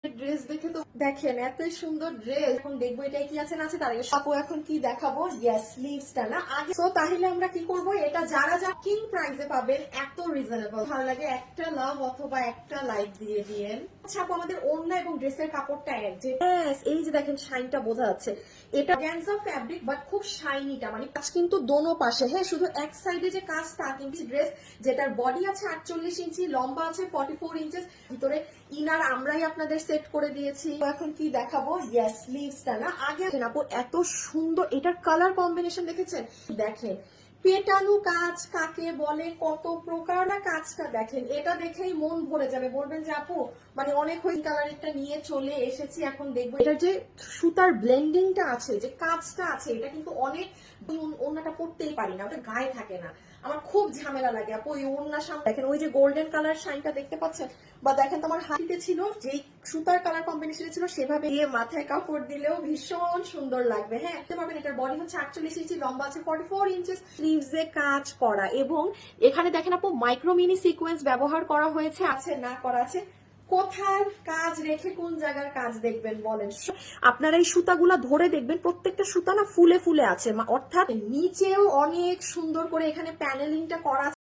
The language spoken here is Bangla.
ড্রেস দেখে তো দেখেন এত সুন্দর ড্রেস। এখন দেখবো এটা কি আছে না আছে, তার আগে আপু এখন কি দেখাবো, ইয়েস স্লিভসটা না আগে। তো তাহলে আমরা কি করব, এটা যারা যা কিং প্রাইসে পাবেন এত রিজনেবল, ভালো লাগে একটা লাভ অথবা একটা লাইক দিয়ে দিয়েন। আচ্ছা আপু আমাদের ওড়না এবং ড্রেসের কাপড়টা এক যে এই যে দেখেন শাইনটা বোঝা যাচ্ছে, এটা অর্গানজা ফ্যাব্রিক বাট খুব শাইনিটা, মানে কাজ কিন্তু দোনো পাশে, হ্যাঁ শুধু এক সাইডে যে কাজ তা কিন্তু ড্রেস যেটার বডি আছে 48 ইঞ্চি, লম্বা আছে 44 ইঞ্চেস, ভিতরে ইনার আমরাই আপনাদের সেট করে দিয়েছি। এখন কি দেখাবো, ইয়েস স্লিভসটা না আগে আপু এত সুন্দর, এটার কালার কম্বিনেশন দেখেছেন, দেখেন পেটানো কাজ কাকে বলে, কত প্রকার না কাজটা দেখেন, এটা দেখেই মন ভরে যাবে, বলবেন যে আপু মানে অনেক হয়ে কালারটা নিয়ে চলে এসেছি। এখন দেখবো এটা যে সুতার ব্লেন্ডিংটা আছে, যে কাজটা আছে, এটা কিন্তু অনেক ওড়নাটা পরতেই পারি না, ওটা গায়ে থাকে না, আমার খুব ঝামেলা লাগে আপু ওই ওড়নার সামনে। দেখেন ওই যে গোল্ডেন কালার শাইনটা দেখতে পাচ্ছেন, বা দেখেন তো আমার হাতিতে ছিল যেই সুতার কালার কম্বিনেশনে ছিল সেভাবে দিয়ে মাথায় কাপড় দিলেও ভীষণ সুন্দর লাগবে। হ্যাঁ দেখতে পাবেন এটার বডি হচ্ছে 48 ইঞ্চি, লম্বা আছে 44 ইঞ্চেস, স্লিভসে কাজ করা, এবং এখানে দেখেন আপু মাইক্রো মিনি সিকোয়েন্স ব্যবহার করা হয়েছে, আছে না করা আছে, কোথার কাজ রেখে কোন জায়গার কাজ দেখবেন বলেন। আপনারা এই সুতাগুলা ধরে দেখবেন প্রত্যেকটা সুতা না ফুলে ফুলে আছে, অর্থাৎ নিচেও অনেক সুন্দর করে এখানে প্যানেলিংটা করা